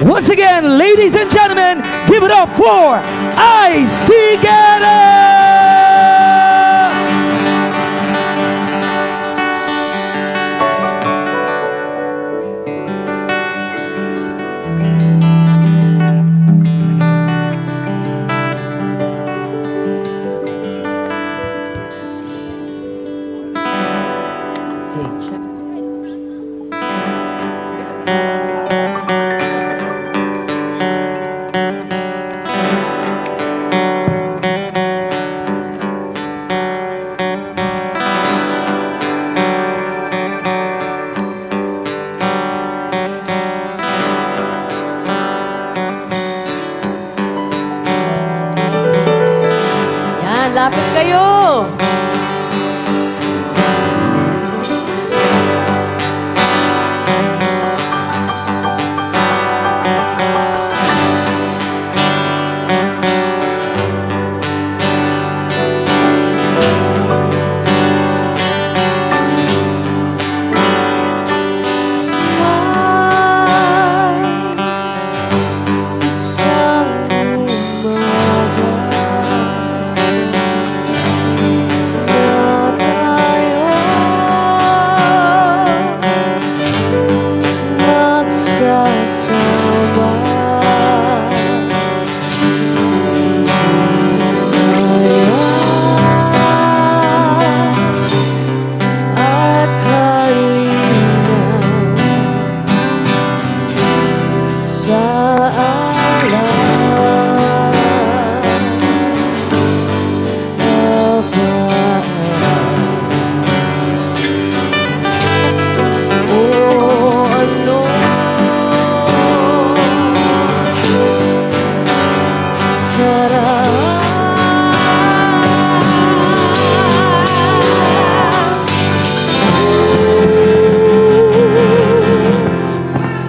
Once again, ladies and gentlemen, give it up for Isigera! Lapit kayo!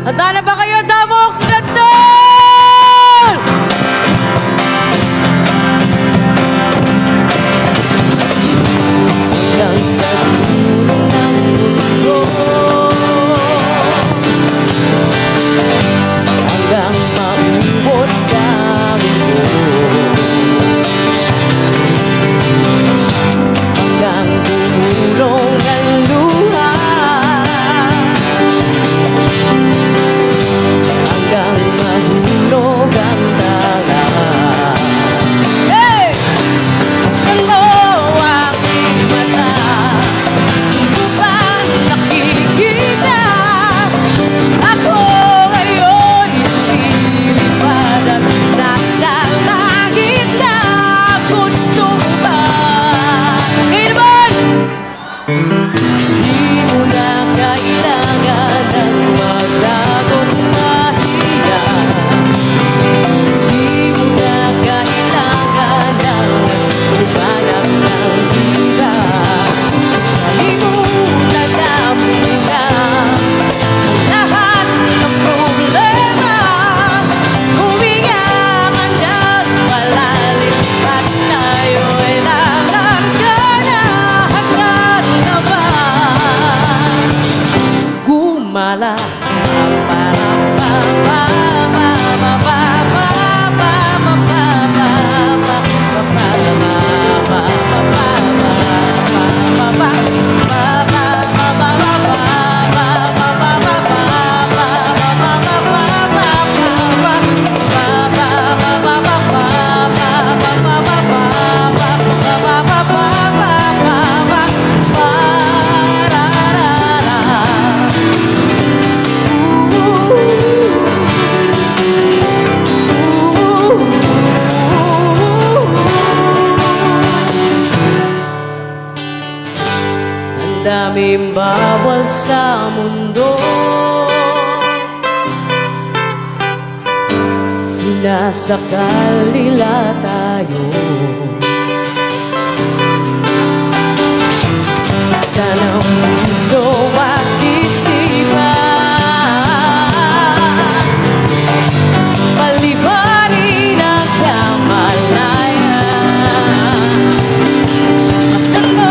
Handa na ba kayo, Damok Occidental? Hanggang sa dulo ng mundo, hanggang maubos ang mundo, hanggang dumulong ang luha, hanggang mahulog ang dagat. Hey! Buksan mo aking mata, hindi mo ba nakikita? Ako ngayon lumilipad at nasa langit na. Gusto mo ba? Ngayon naman! Di mo na kailangan ng magdagot mahiya. Di mo na kailangan ng lumanap ng iba. Kalimutan na muna ang lahat ng problema. Huminga ka ng malalim at tayo'y lalarga na. Hanggang na ba gumala? Daming bawal sa mundo, sinasakal nila tayo. Sana puso at isipan, paliparin ang kamalayan. Basta mo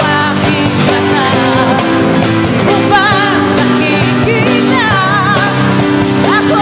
aking mata, di mo ba nakikita? Ako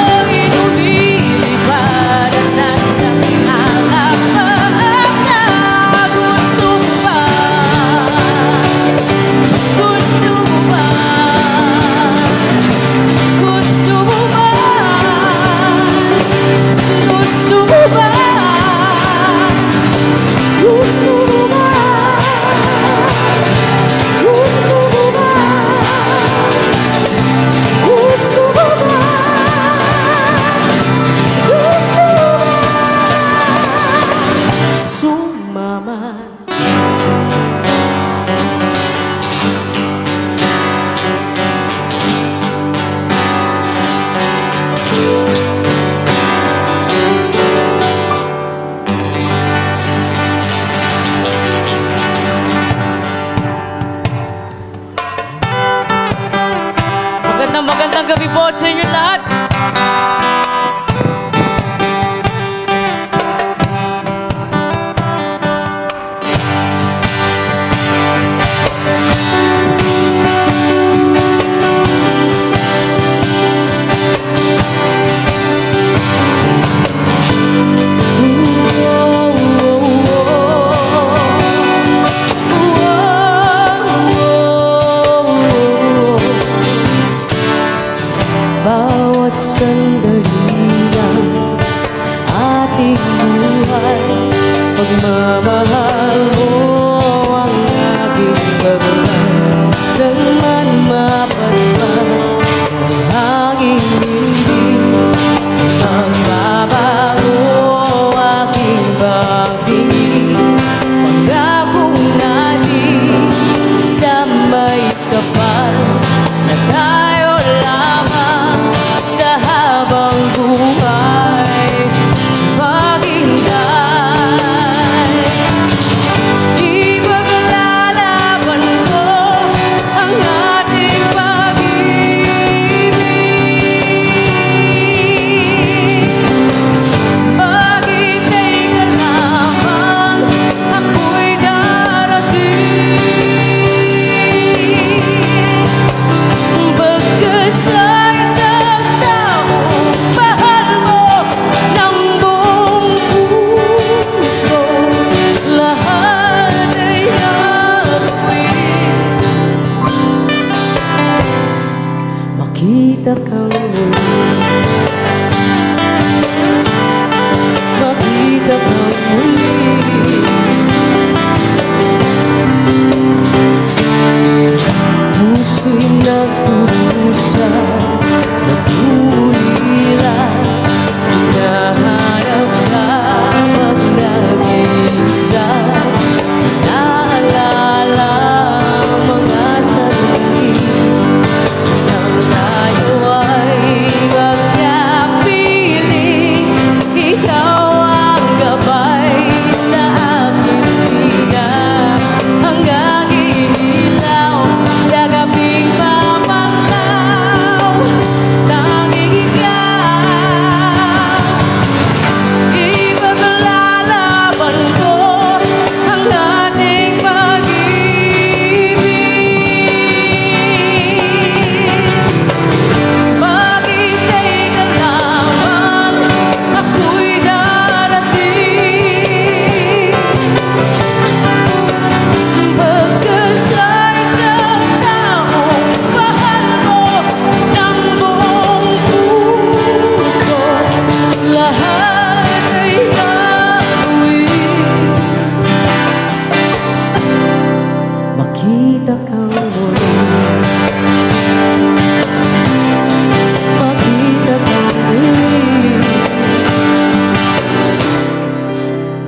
magandang gabi po sa inyo lahat. Bawat sandali ng ating buhay, pagmamahal mo ang aking pagmamahal. Saan man mapadpad ang hangin hindi magbabago aking pag-ibig. Pangakong natin sa may kapal na tayo lamang sa habang buhay maghintay. Di maglalaban ko ang ating pag-ibig. Maghintay ka lamang, ako'y darating. Bagkat sa isang taong mahal mo ng buong puso, lahat ay gagawin. Makita kang muli, makita kang muli. Puso'y nagturusa, nag-uulila, hinahanap ka pag nag-iisa. Naalala mga sandali nang tayo ay magkapiling. Ikaw ang gabay sa aking higa, hanggang ilaw sa gabing mamanglaw. Tanging ikaw, ipaglalaban ko ang ating pag-ibig. Maghintay ka lamang, ako'y darating. Bagkat sa isang taong mahal mo ng buong puso, lahat ay gagawin. Makita kang muli, makita kang muli,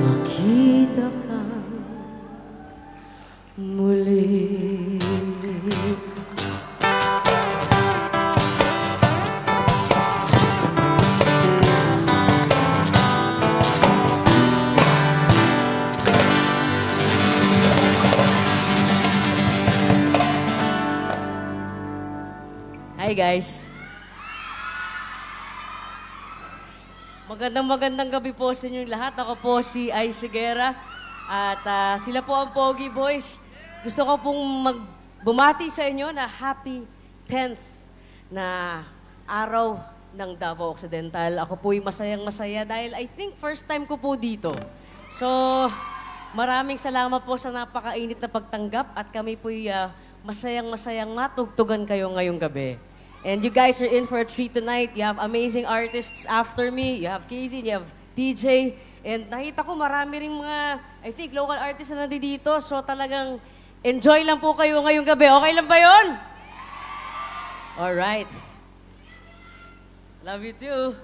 makita kang muli. Hi guys. Magandang gabi po sa inyo lahat. Ako po si Ice Segura at sila po ang Pogi Boys. Gusto ko pong bumati sa inyo na happy 10th na araw ng Davao Occidental. Ako po'y masayang-masaya dahil I think first time ko po dito. So, maraming salamat po sa napakainit na pagtanggap at kami po'y masayang-masayang matugtugan kayo ngayong gabi. And you guys are in for a treat tonight. You have amazing artists after me. You have Casey, you have DJ. And nakita ko marami ring mga, I think, local artists na nandito. So talagang enjoy lang po kayo ngayong gabi. Okay lang ba yun? Alright. Love you too.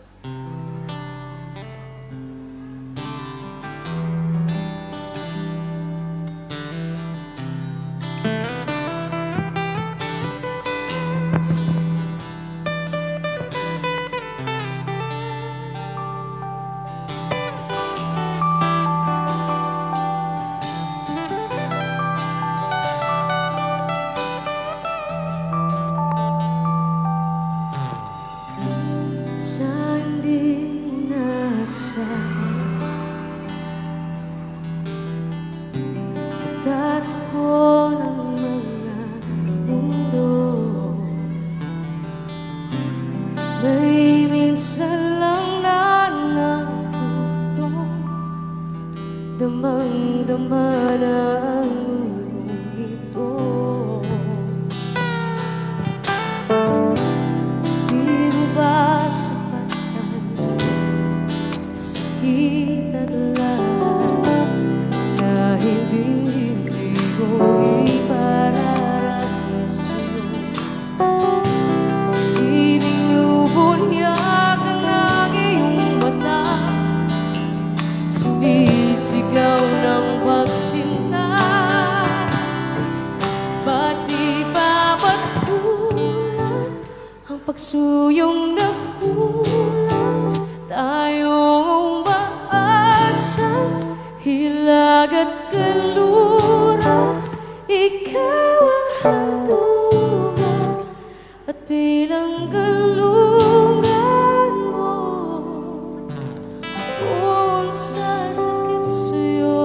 May minsan lang na natuto, damang-dama na ang mundong ito. Di mo ba sapatan, sakit at lahat na hindi ko ipararanas sa'yo? Ibinubunyag ang iyong mata, sumisigaw ng pagsinta. Ba't di pa patulan ang pagsuyong nagkulang? Tayong umaasang hilag at kanluran, ikaw ang hantungan at bilang galungan mo, ako ang sasakit sa'yo.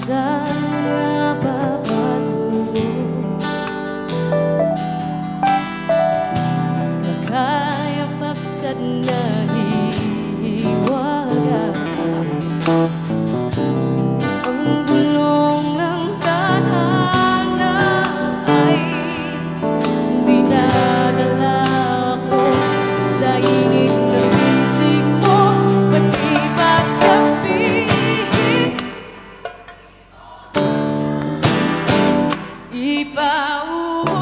Sana babago kaya pagkat nahihiwaga ang bulong ng tadhana ay dinadala ko sa init ng bisig mo. Ba't di ba sabihin, ipaubaya?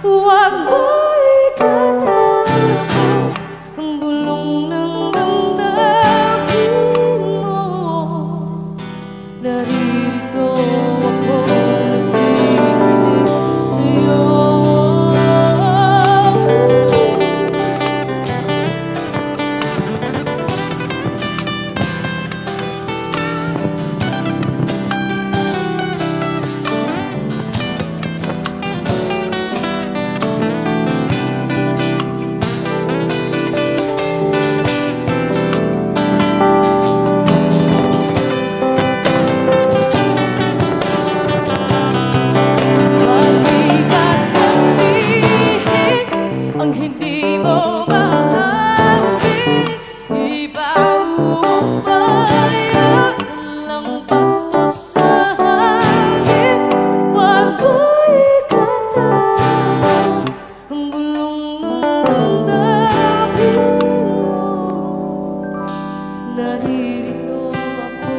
Huwag mo ikatago ang bulong ng damdamin mo. Naririto ako, nakikinig sa'yo. Ba't di ba sabihin ang hindi mo maamin? Ipaubaya lang bato sa hangin. Huwag mo ikatago ang bulong ng damdamin mo. Naririto ako,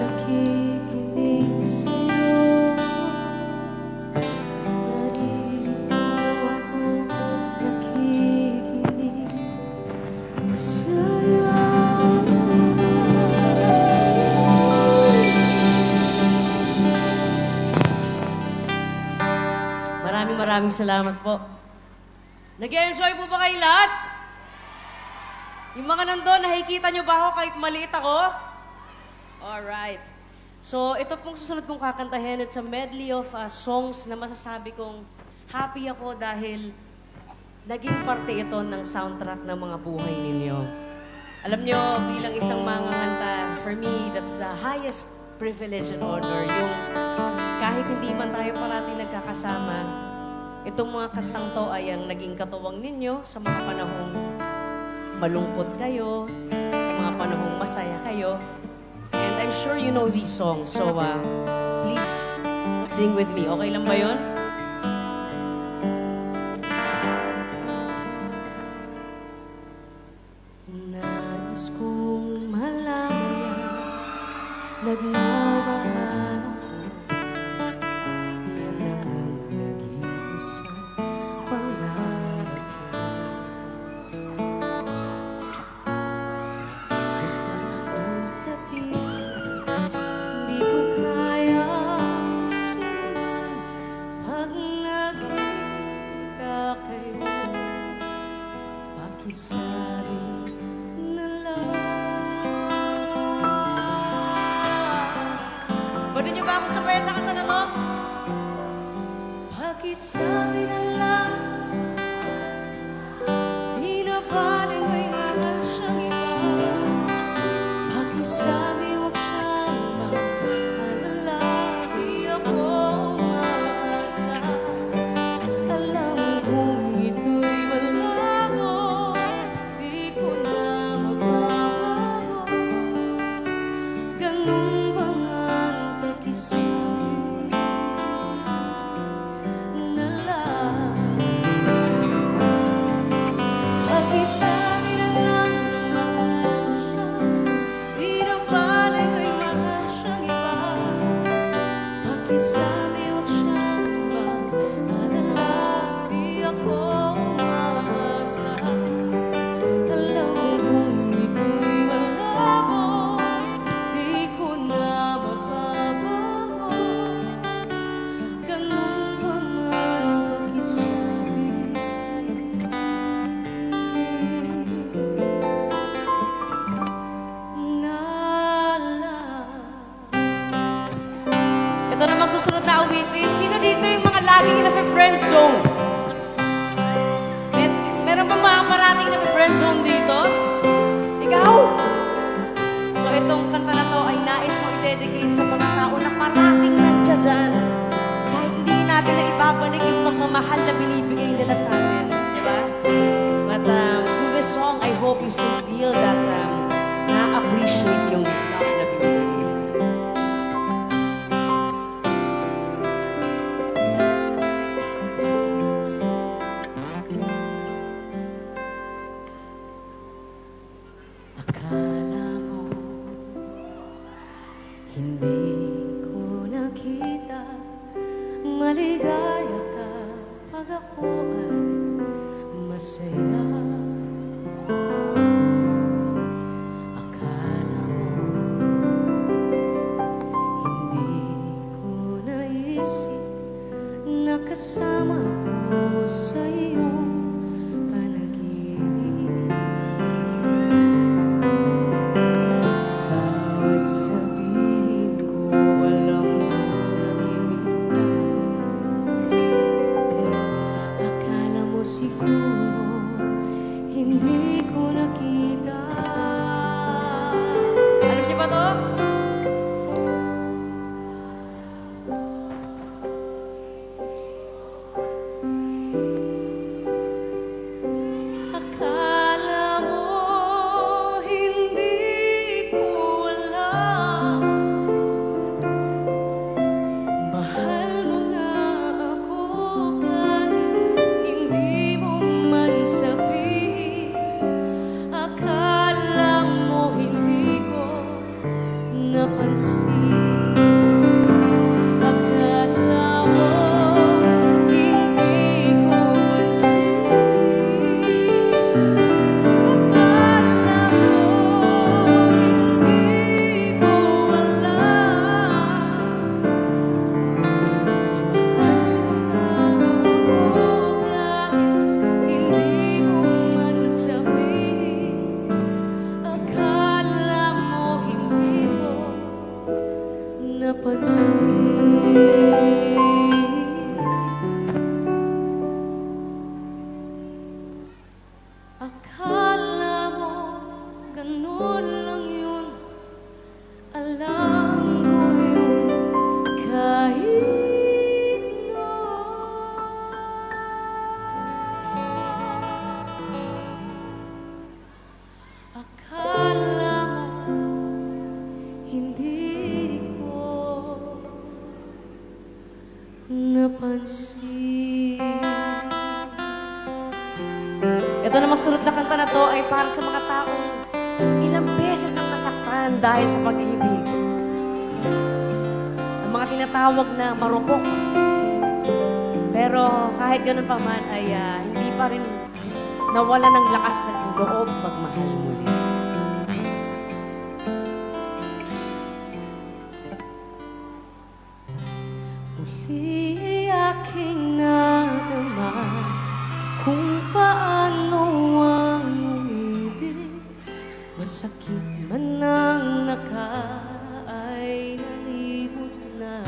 nakikinig sa'yo. Naririto ako, nakikinig sa'yo. Maraming salamat po. Nag-enjoy po ba kayo lahat? Yung mga nandun, nakikita nyo ba ako kahit maliit ako? Alright. So, ito pong susunod kong kakantahin. It's a medley of songs na masasabi kong happy ako dahil naging parte ito ng soundtrack ng mga buhay ninyo. Alam nyo, bilang isang manganganta, for me, that's the highest privilege and honor. Yung kahit hindi man tayo parating nagkakasama, itong mga kantang to ay ang naging katuwang ninyo sa mga panahong malungkot kayo, sa mga panahong masaya kayo. And I'm sure you know these songs, so please sing with me. Okay lang ba yun? Nais kong malaman na nagmamahal ako. Yan lang ang nag-iisang pangarap ko. Basta akong sabihin, di ko kaya simulan pag nakita kayo. Pakisabi na lang. magsabay sa kanta na to? Pakisabi na lang, di na baling may mahal siyang iba. Pakisabi huwag siyang mag-alala, di ako umaasa. Alam kong ito'y malabo, di ko na mababago. Ganun ba nga ang pakisabi na lang? Pakisabi na lang, mahal siya, di na balik ay mahal siyang iba. Pakisabi huwag siyang mag-alala, di ako umaasa. Alam kong ito'y malabo, di ko na mababago. Ganun ba man pakisabi na lang? Ito na magsusunod na awitin. Sino dito yung mga laging na-friend zone? Meron ba mga parating na-friend zone dito? Ikaw? So itong kanta na to ay nais mo i-dedicate sa mga tao na parating nandiyan dyan. Kahit hindi natin na ibabalik yung pagmamahal na binibigay nila sa atin. Diba? But through this song, I hope you still feel that na-appreciate yung love na binibigay nila. Akala mo hindi ko nakita, maligaya ka pag ako ay masaya. Akala mo hindi ko naisip na kasama ko sa iyong panaginip. Bawat sabihin ko, alam mo nakikita. Akala mo siguro hindi ko nakita. Alam niyo ba to? Akala mo hindi ko alam, mahal mo nga ako kahit hindi mo man sabihin. Akala mo hindi ko napansin. Akala mo hindi ko pansin. Akala mo hindi ko alam, mahal mo nga ako kahit hindi mo man sabihin. Akala mo hindi ko napansin. Akala mo ganun lang yun, alam mo yun kahit noon. Akala mo hindi ko napansin. Ito na magsunod na kanta na to ay para sa mga taong ilang beses nang nasaktan dahil sa pag-ibig. Ang mga tinatawag na marupok. Pero kahit ganun pa man ay hindi pa rin nawala ng lakas sa loob magmahal muli. Muli aking nadama kung paano ang umibig. Masakit man ang nakaraan ay nalibot na.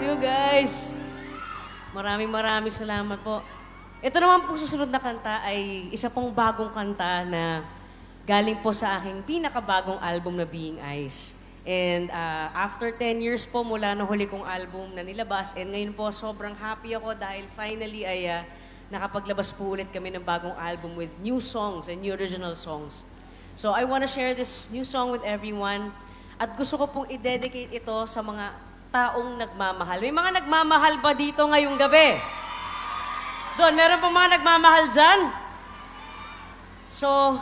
you, guys. Maraming salamat po. Ito naman po susunod na kanta ay isa pong bagong kanta na galing po sa aking pinakabagong album na Being Ice. And after 10 years po mula na huli kong album na nilabas, and ngayon po sobrang happy ako dahil finally ay nakapaglabas po ulit kami ng bagong album with new songs and new original songs. So I want to share this new song with everyone at gusto ko pong i-dedicate ito sa mga taong nagmamahal. May mga nagmamahal ba dito ngayong gabi? Doon, meron pa mga nagmamahal dyan? So,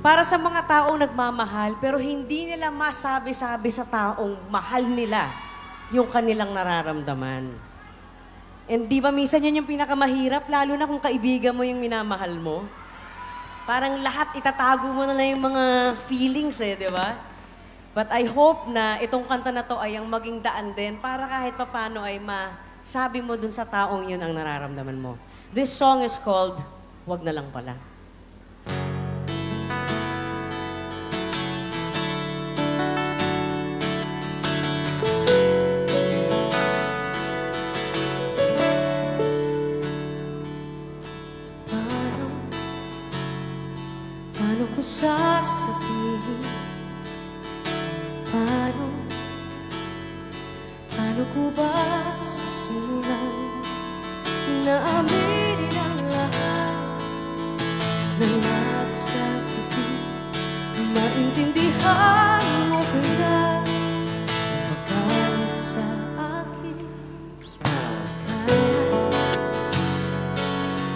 para sa mga taong nagmamahal, pero hindi nila masabi-sabi sa taong mahal nila yung kanilang nararamdaman. And di ba minsan yun yung pinakamahirap, lalo na kung kaibigan mo yung minamahal mo? Parang lahat itatago mo na lang yung mga feelings di ba? But I hope na itong kanta na to ay ang maging daan din para kahit papano ay masabi mo dun sa taong yun ang nararamdaman mo. This song is called Wag na Lang Pala. Paano ko sasabihin? Paano ko ba sisimulan na aminin ang lahat na nasa akin? Maintindihan mo kaya magalit sa akin?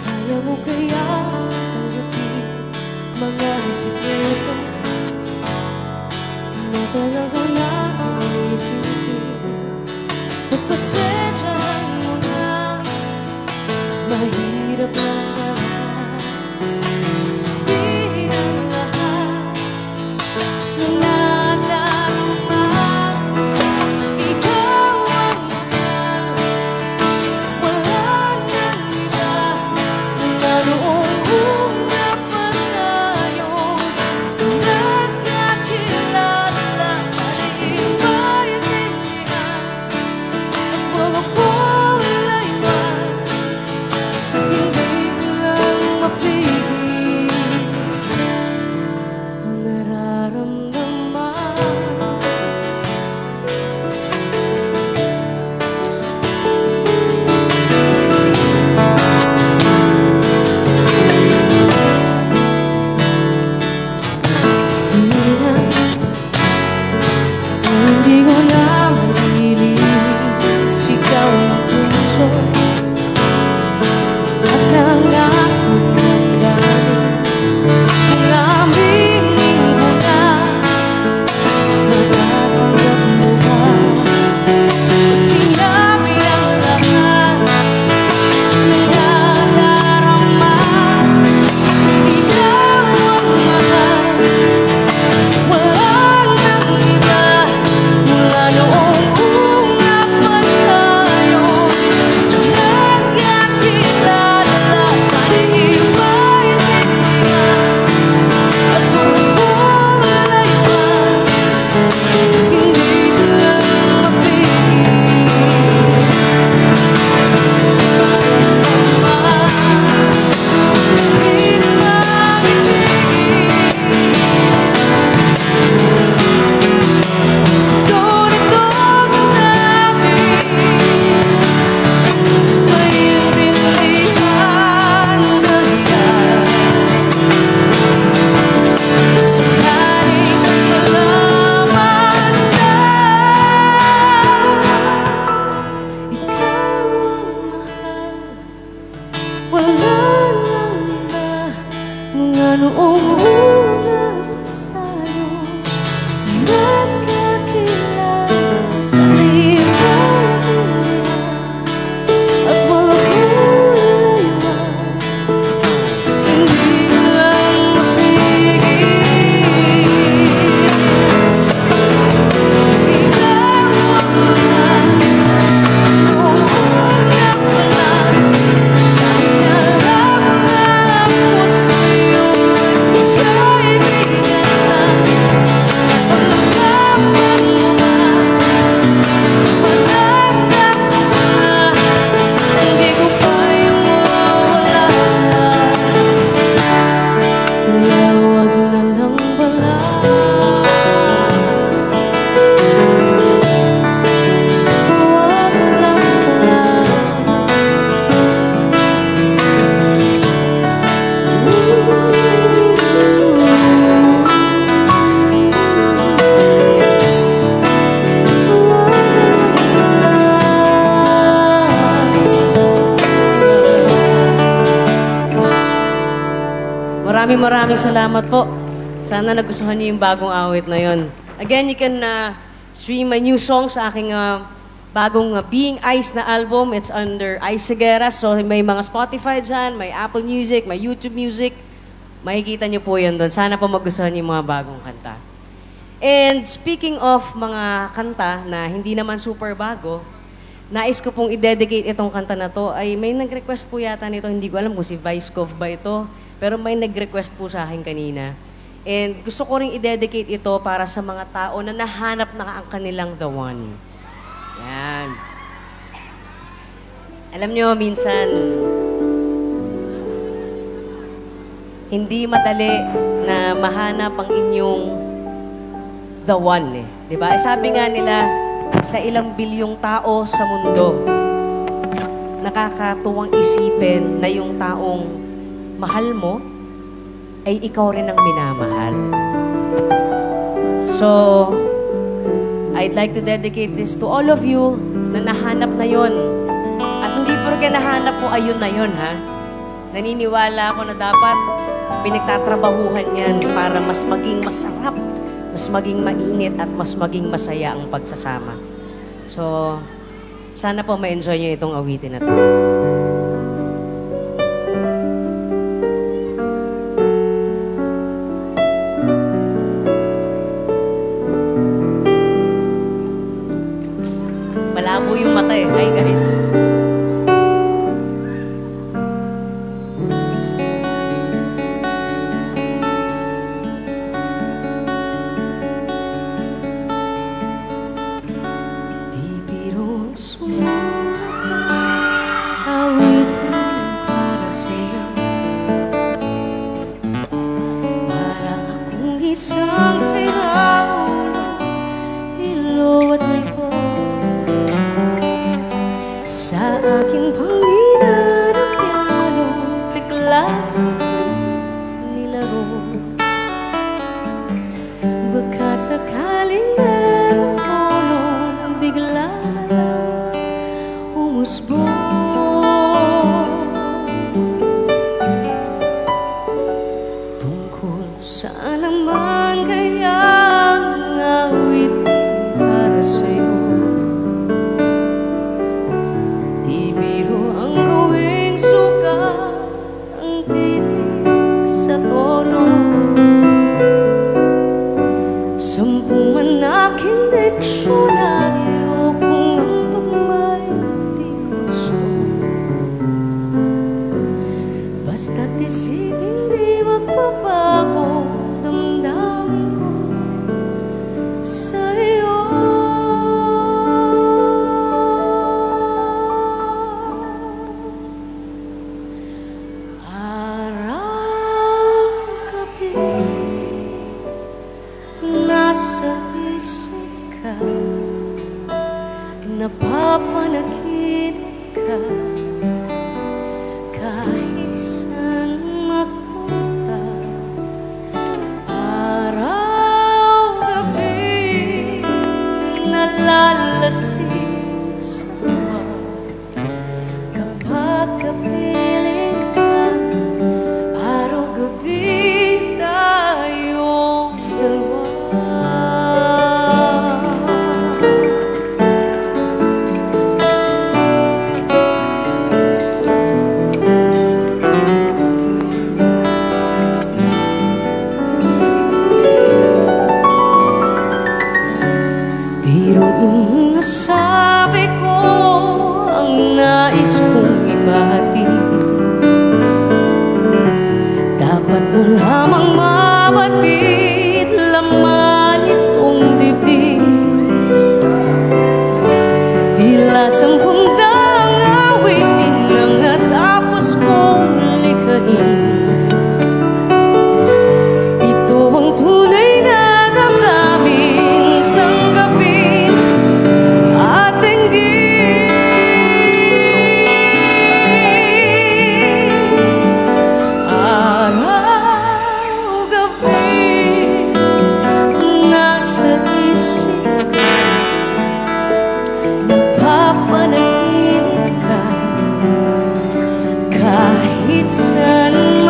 Kaya mo kaya mga sikreto na talaga na ulitin. Pagpasensyahan mo na, mahirap lang naman sabihin ang lahat na nagdarama. Ikaw ang mahal, wala nang iba na noong una pa tayong nagkakilala. Sana'y maintindihan at maraming salamat po. Sana nagustuhan niyo yung bagong awit na yon. Again, you can stream my new song sa aking bagong Being Ice na album. It's under Ice Segura. So may mga Spotify dyan, may Apple Music, may YouTube Music. Makikita niyo po yan doon. Sana po magustuhan niyo yung mga bagong kanta. And speaking of mga kanta na hindi naman super bago, nais ko pong i-dedicate itong kanta na to. Ay may nag-request po yata nito. Hindi ko alam kung si Vice Cove ba ito. Pero may nag-request po sa akin kanina. And gusto ko rin i-dedicate ito para sa mga tao na nahanap na ang kanilang the one. Yan. Alam nyo, minsan, hindi madali na mahanap ang inyong the one. Diba? Sabi nga nila, sa ilang bilyong tao sa mundo, nakakatuwang isipin na yung taong mahal mo, ay ikaw rin ang minamahal. So, I'd like to dedicate this to all of you na nahanap na yon. At hindi porke nahanap mo, ayun na yon, ha? Naniniwala ako na dapat pinagtatrabahuhan yan para mas maging masarap, mas maging mainit, at mas maging masaya ang pagsasama. So, sana po ma-enjoy nyo itong awitin na to. Malabo yung mata eh. Hi guys. Di biro sumulat na awitin para sa'yo. Para akong isang siraulo, ilaw at lito. Sa aking pangina ng piano, bigla't nilaro. Baka sakaling merong tono, bigla na lang umusbong. Tungkol saan naman kaya ang awitin para sa'yo? Di biro ang gawing sugat ang titig sa tono. Sampung man aking diksyonaryo kung ang tugma'y di gusto. Basta't isipin di magbabago damdamin ko sa'yo. Araw-gabi nasa isip ka, napapanaginip ka, kahit saan magpunta. Araw-gabi nalalasin sa tuwa, kapag kapiling ka, araw-gabi tayong dalawa. Pero nung nasabi ko ang nais kong ibati, dapat mo lamang mabatid laman itong dibdib. Tila sampung daang awitin ang natapos kong likhain. Ito ang tunay na damdamin, tanggapin at tinggin. Araw-gabi nasa isip ka, napapanaginip ka, kahit saan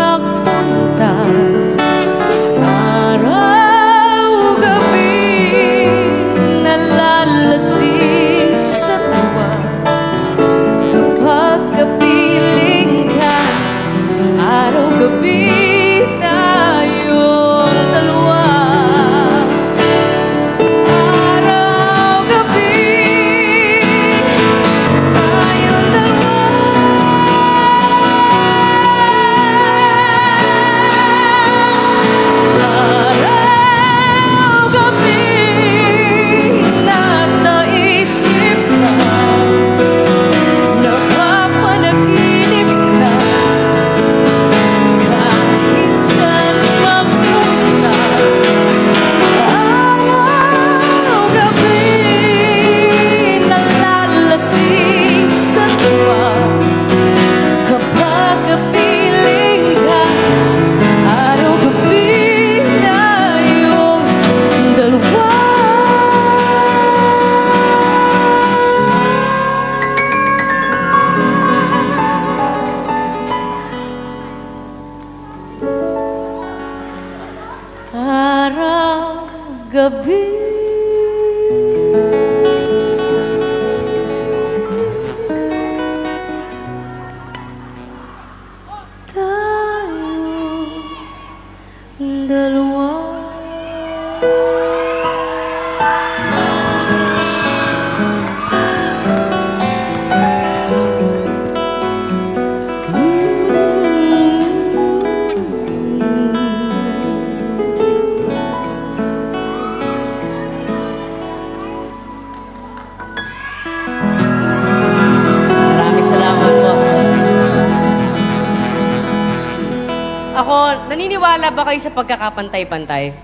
ako, naniniwala ba kayo sa pagkakapantay-pantay?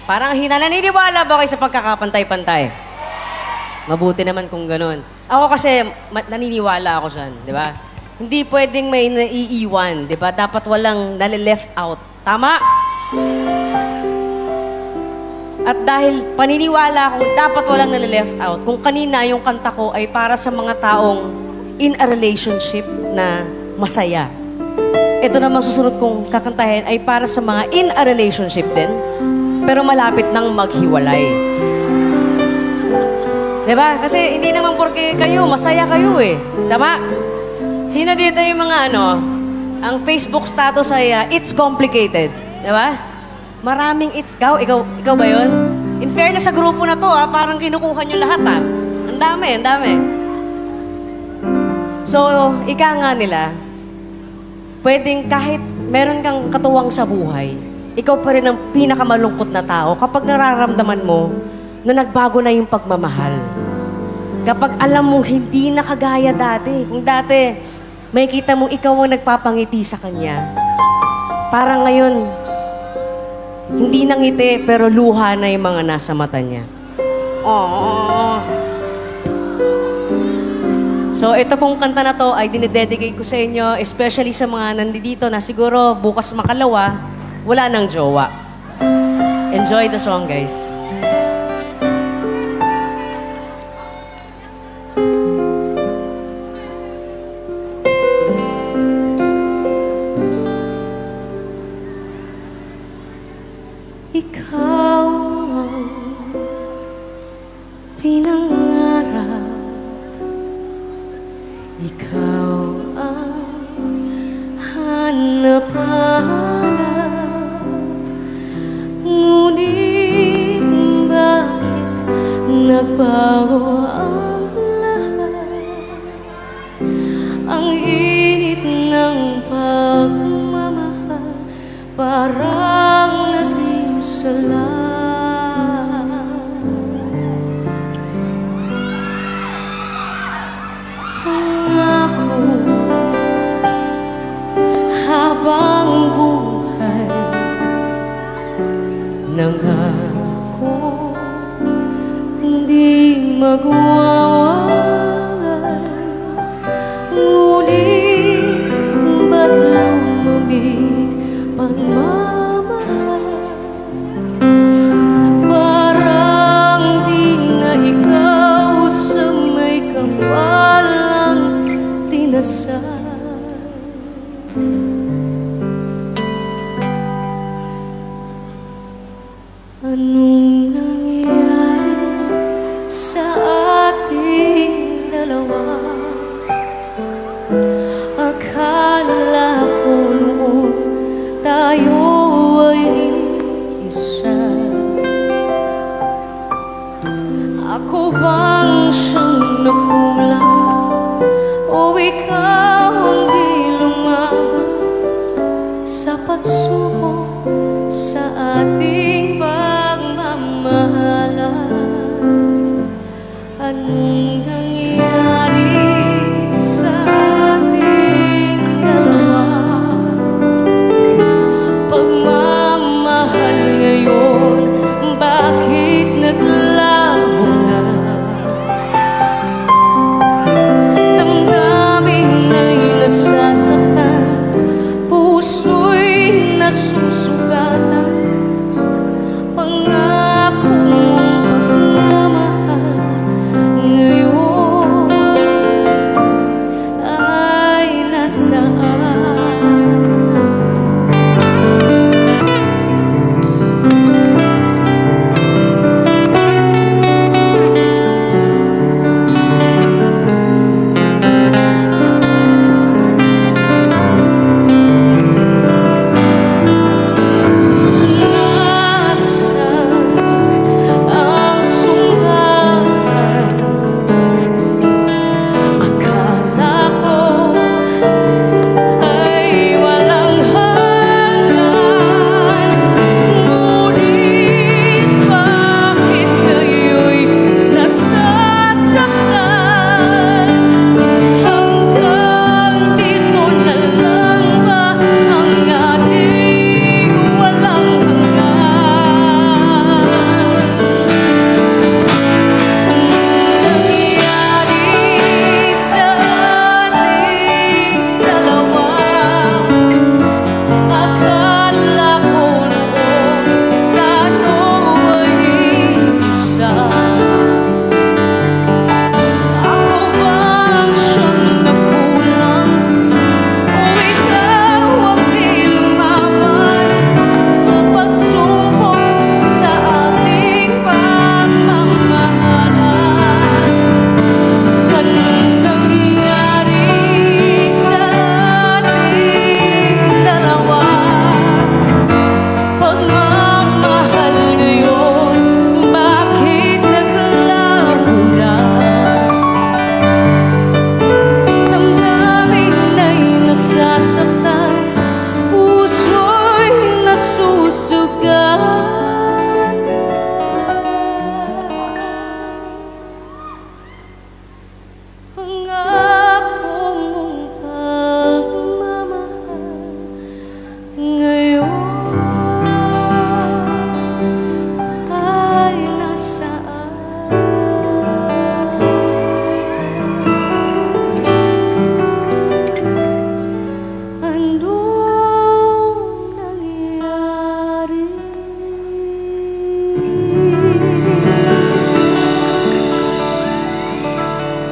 Parang naniniwala ba kayo sa pagkakapantay-pantay? Mabuti naman kung ganun. Ako kasi, naniniwala ako dyan, di ba? Hindi pwedeng may naiiwan, di ba? Dapat walang nale-left out. Tama? At dahil paniniwala akong dapat walang nale-left out, kung kanina yung kanta ko ay para sa mga taong in a relationship na masaya. Ito namang susunod kong kakantahin ay para sa mga in a relationship din, pero malapit nang maghiwalay. Diba? Kasi hindi naman porke kayo, masaya kayo eh. Tama? Sino dito yung mga ang Facebook status ay it's complicated. Diba? Maraming it's... Ikaw ba yun? In fairness sa grupo na to, parang kinukuha nyo lahat Ang dami, ang dami. So, ika nga nila, pwedeng kahit meron kang katuwang sa buhay, ikaw pa rin ang pinakamalungkot na tao kapag nararamdaman mo na nagbago na yung pagmamahal. Kapag alam mo hindi na kagaya dati. Kung dati, may kita mo ikaw ang nagpapangiti sa kanya. Parang ngayon, hindi nangiti pero luha na yung mga nasa mata niya. Aww. So, ito pong kanta na to ay dinededicate ko sa inyo, especially sa mga nandito na siguro bukas makalawa, wala nang jowa. Enjoy the song, guys. Ikaw ang pinangarap, ikaw ang hanap-hanap, ngunit bakit nagbago ang lahat? Ang init ng pagmamahal parang naging sala. Ako habang buhay nangako hindi magwawalay, ngunit ba't lumamig pagmamahal? Parang di na ikaw sa may kawalang tinasal. Anong nangyari sa ating dalawa? Akala ko noon tayo ay isa. Ako bang siyang nakulang o ikaw ang di lumaban sa pagsubok sa ating pagmamahalan? Anong nangyari sa ating dalawa? Pagmamahal ngayon, bakit naglaho na? Damdamin ay nasasaktan, puso'y nasusugatan. Pangakong pagmamahal ngayon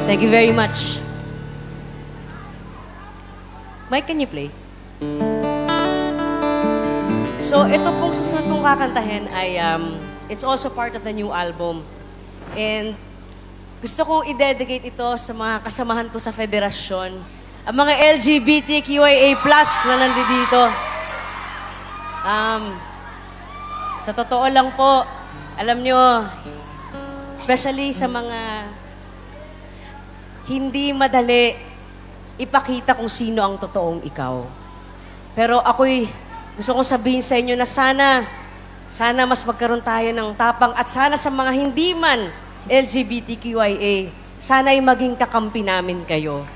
Thank you very much. Mike, can you play? So, ito pong susunod kong kakantahin ay, it's also part of the new album. And gusto kong i-dedicate ito sa mga kasamahan ko sa federasyon. Ang mga LGBTQIA+ na nandito. Sa totoo lang po, alam nyo, especially sa mga hindi madali ipakita kung sino ang totoong ikaw. Pero ako'y gusto kong sabihin sa inyo na sana mas magkaroon tayo ng tapang at sana sa mga hindi man LGBTQIA, sana ay maging kakampi namin kayo.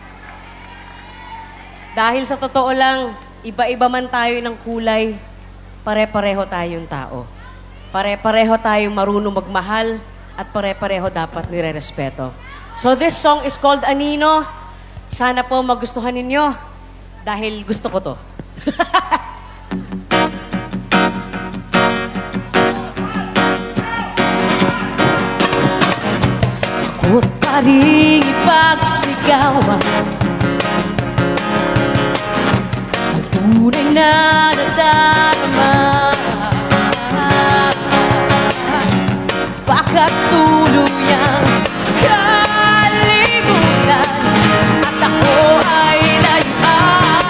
Dahil sa totoo lang, iba-iba man tayo ng kulay, pare-pareho tayong tao. Pare-pareho tayong marunong magmahal at pare-pareho dapat nire-respeto. So this song is called Anino. Sana po magustuhan ninyo dahil gusto ko to. Takot pa rin ipagsigawan ang tunay na nadarama. Baka't tuluyang kalimutan at ako ay layuan.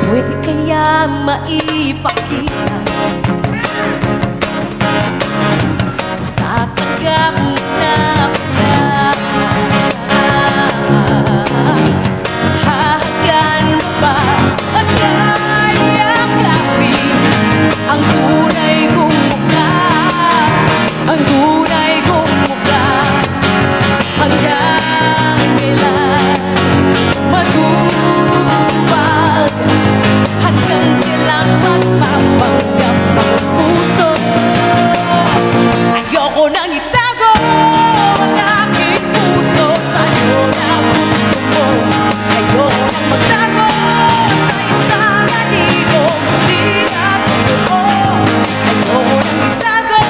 Pwede kaya maipakita, matatanggap mo na kaya, hahagan mo ba at yayakapin ang tunay kong mukha, ang tunay kong mukha, hanggang kailan matutupag, hanggang kailan magpapanggap ang puso. Ayoko nang itago ang aking puso sa'yo na gusto mo. Ayoko nang magtago sa isang anigong hindi na totoo. Ayoko nang itago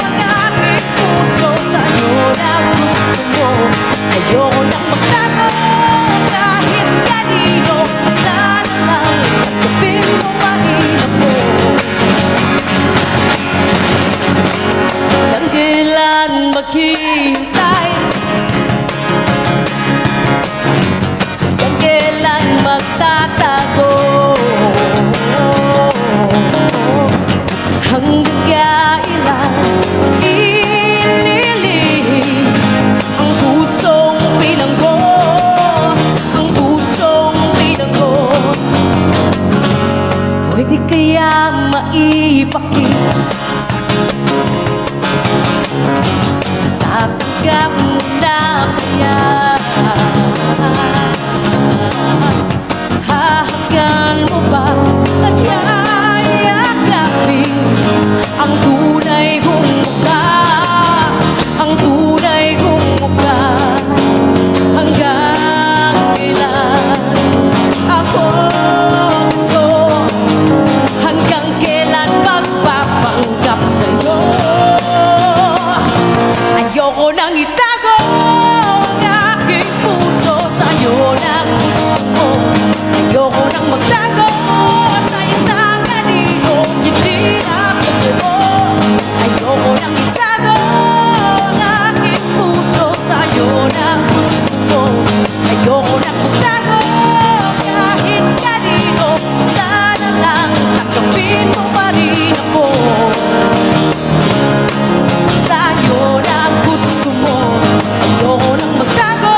ang aking puso sa'yo na gusto mo. Ayoko nang magtago kahit kanino. Sana lang tanggapin mo pa rin ako. Hanggang kailan maghihintay? Hanggang kailan magtatago? Hanggang kailan ililihim ang pusong bilanggo, ang pusong bilanggo? Pwede kaya maipakita, tatanggap mo na kaya, hahagan mo ba at yayakapin ang tunay kong mukha, ang tunay kong mukha, hanggang kailan ako to, hanggang kailan magpapanggap sa'yo. Ayoko nang itago ang aking puso sa'yo na gusto mo. Ayoko nang magtago sa isang anilong hindi na totoo. Ayoko nang itago ang aking puso sa'yo na gusto mo. Ayoko nang magtago kahit kanino. Sana lang tanggapin mo pa rin ako. Sa'yo na gusto mo. Ayoko nang magtago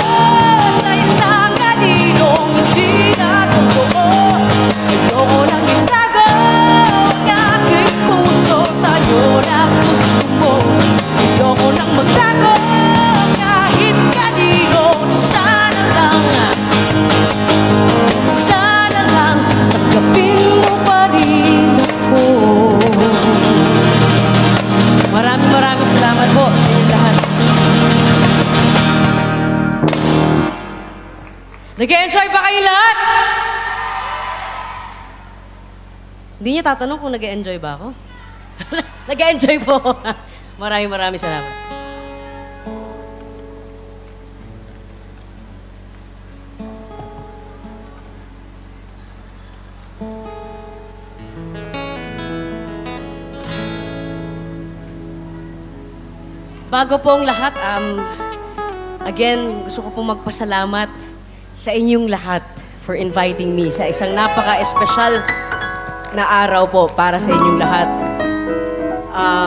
sa isang aninong hindi na totoo. Ayoko nang itago ang aking puso sa'yo na gusto mo. Ayoko nang magtago kahit kanino. Sana lang tanggapin mo pa rin ako. Maraming salamat po sa inyong lahat. Nag-enjoy ba kayo lahat? Hindi niyo tatanong kung nag-enjoy ba ako? Nag-enjoy po. Maraming salamat. Bago po ang lahat, again, gusto ko pong magpasalamat sa inyong lahat for inviting me sa isang napaka-espesyal na araw po para sa inyong lahat.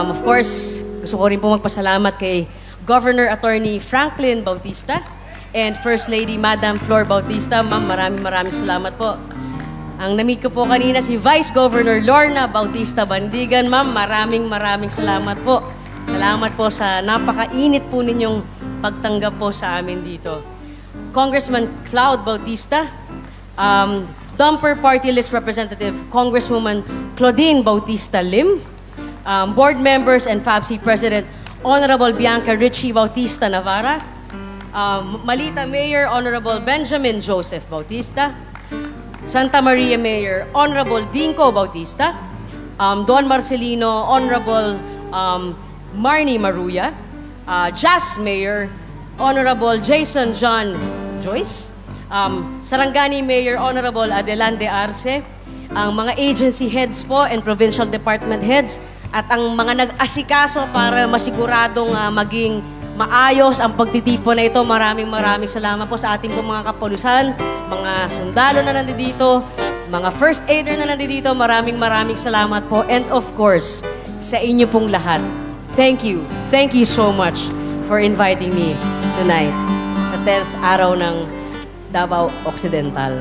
Of course, gusto ko rin po magpasalamat kay Governor Attorney Franklin Bautista and First Lady Madam Flor Bautista. Ma'am, maraming salamat po. Ang na-meet ko po kanina si Vice Governor Lorna Bautista Bandigan. Ma'am, maraming salamat po. Salamat po sa napakainit po ninyong pagtanggap po sa amin dito. Congressman Cloud Bautista, Dumper Party List Representative Congresswoman Claudine Bautista Lim, board members and FABC President Honorable Bianca Richie Bautista Navarra, Malita Mayor Honorable Benjamin Joseph Bautista, Santa Maria Mayor Honorable Dinko Bautista, Don Marcelino Honorable Marnie Maruya, Jazz Mayor Honorable Jason John Joyce, Sarangani Mayor Honorable Adelante Arce, ang mga agency heads po and provincial department heads, at ang mga nag-asikaso para masiguradong maging maayos ang pagtitipon na ito. Maraming salamat po sa ating po mga kapulisan, mga sundalo na nandito, mga first aider na nandito. Maraming salamat po. And of course, sa inyo pong lahat, thank you so much for inviting me tonight sa 10th araw ng Davao Occidental.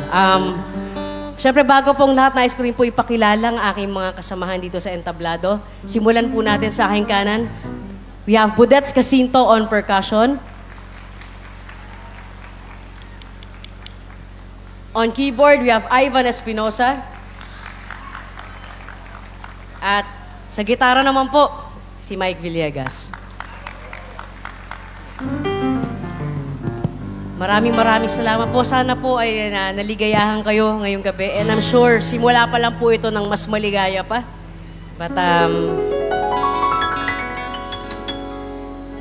Siyempre, bago pong lahat, nais ko rin po ipakilala ang aking mga kasamahan dito sa entablado. Simulan po natin sa aking kanan. We have Budets Casinto on percussion. On keyboard, we have Ivan Espinosa. At sa gitara naman po, si Mike Villegas. Maraming salamat po. Sana po ay naligayahan kayo ngayong gabi. And I'm sure, simula pa lang po ito ng mas maligaya pa. But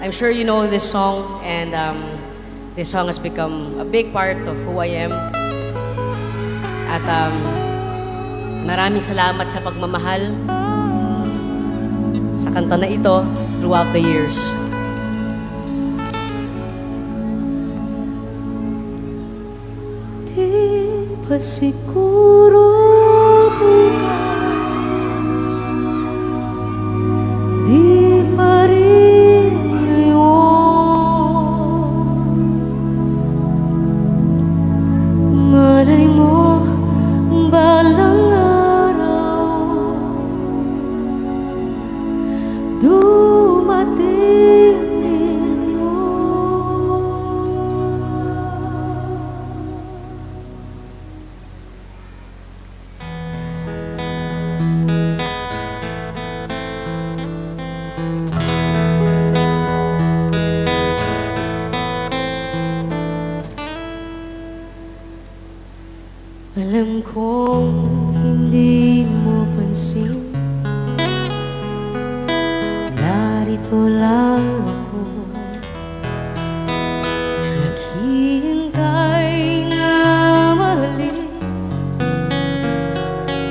I'm sure you know this song, and this song has become a big part of who I am. At maraming salamat sa pagmamahal sa kanta na ito throughout the years. Di pa siguro bukas, di pa rin ngayon. Malay mo balang araw dumating din yun. Alam kong hindi mo pansin, narito lang ako, naghihintay na mahalin,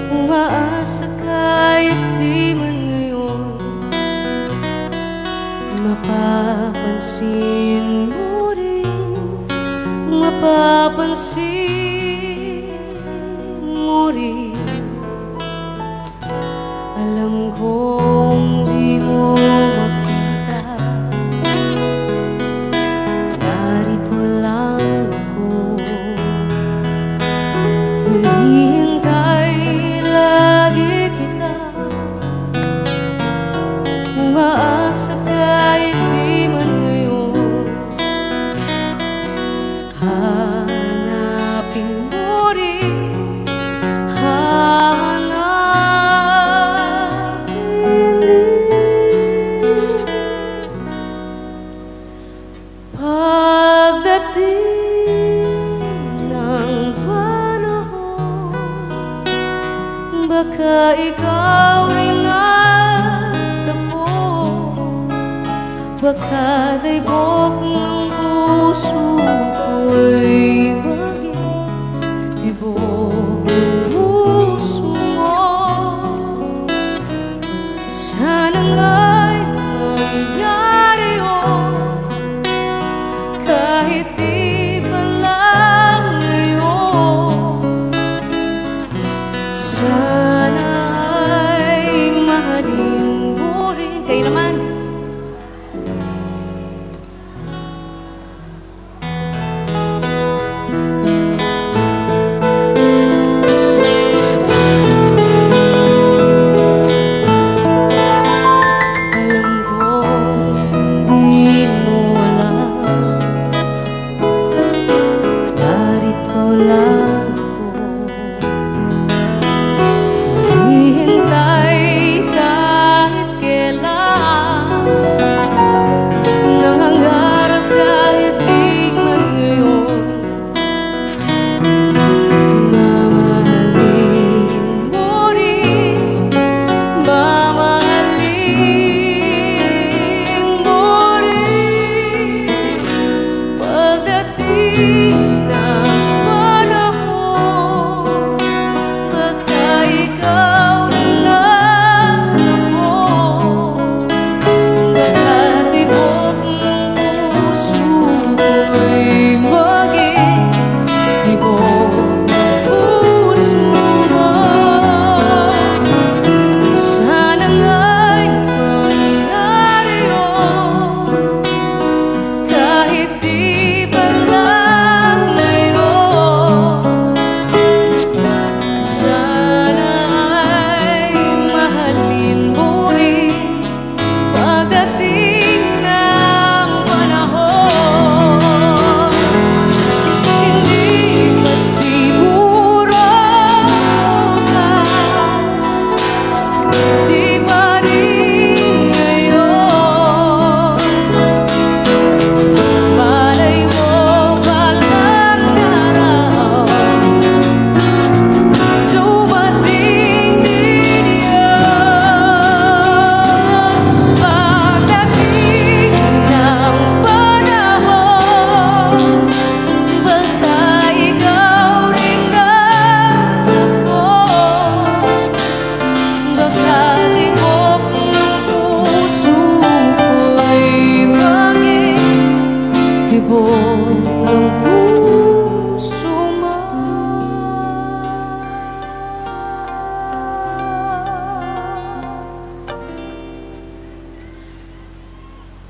umaasa kahit di man ngayon mapapansin mo rin, mapapansin mo rin. Alam kong di mo makita, narito lang ako, hinihintay lagi kita, umaasa kahit di man ngayon. Hanapin mo rin, Pagkadaybok ng puso ko'y maging tibok ng puso mo. Sana nga'y mangyari yun, kahit di pa lang ngayon. Sana ay mahalin mo rin. Kayo naman.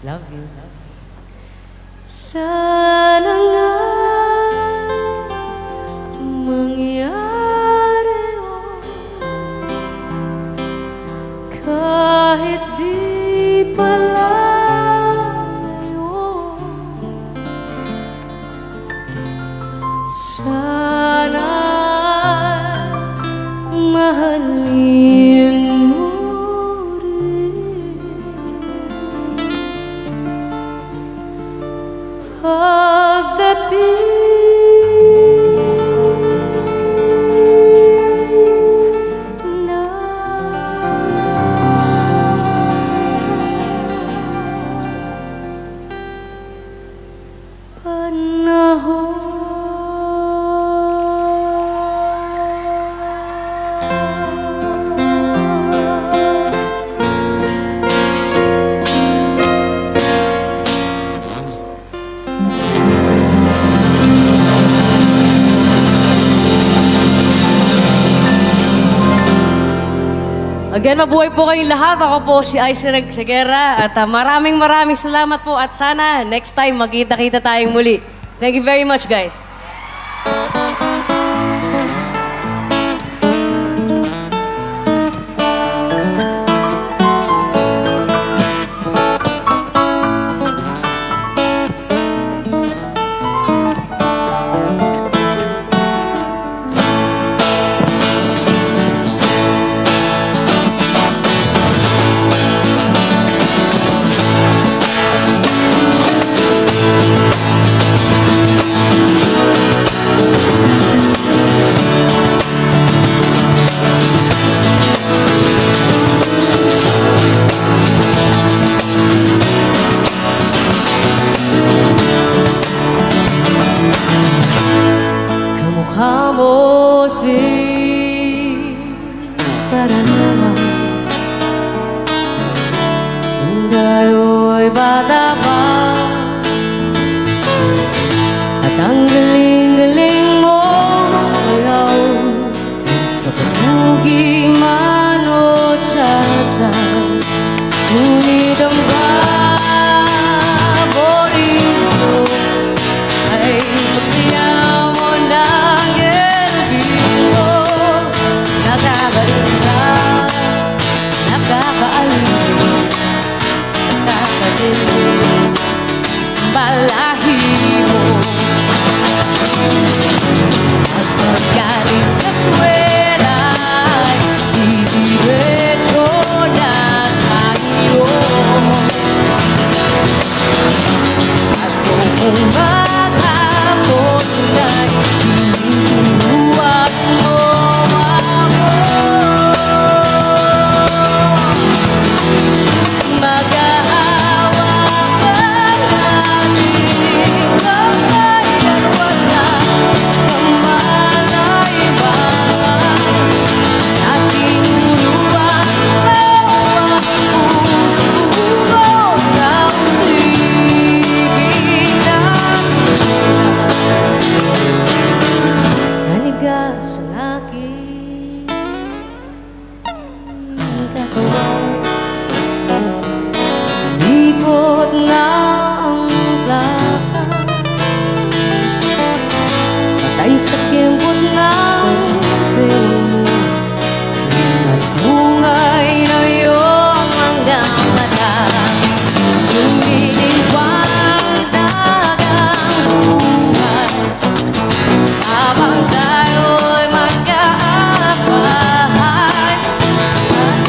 Love you. Sana nga mangyari yun, kahit di pala yun. Sana mahalin mo rin pagdating Again, mabuhay po kayong lahat. Ako po si Aisy Segera at maraming salamat po at sana next time magkita-kita tayong muli. Thank you very much, guys. bata pa. At ang galing-galing mo sayaw, kapabugi man o tsatsay. Ngunit ang paborito ay magsayaw mo ng elbito. Nakakalinga, nakakaalin, nakakadilig, balahibo. At paggaling sa eskwela ay didiretso na tayo. At kung maghapon ay iniwan mo ako, mag-aawa ka natin kamay at walang kamalay-balay. At tinuruan mo ang puso ko ng ibig na haliga sa akin ang katawan. Ikot na ang plaka, patay sa kembot ng pelo mo. At bungay na iyong hanggang mata, lumilipad dagang buhay. Habang tayo'y magkaabahay,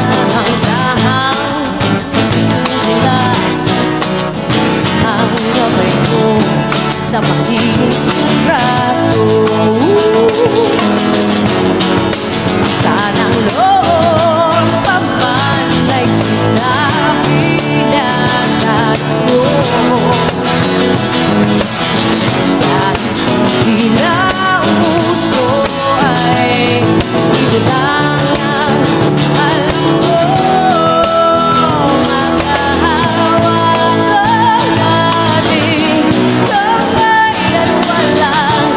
dahang-dahang tilas ang kamay ko sa makinis mong braso. Sanang noon pa man ay sinabi na sa'yo, kahit hindi na uso ay ito lang ang alam ko. Mag-aawa ka natin kamay at walang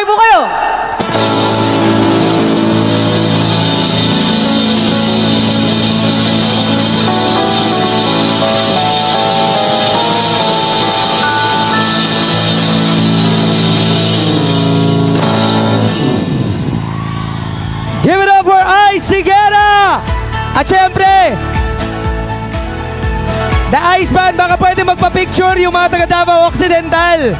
Okay po kayo? Give it up for Ice Higuera! At syempre, The Ice Band, baka pwede magpa-picture yung mga taga Davao Occidental.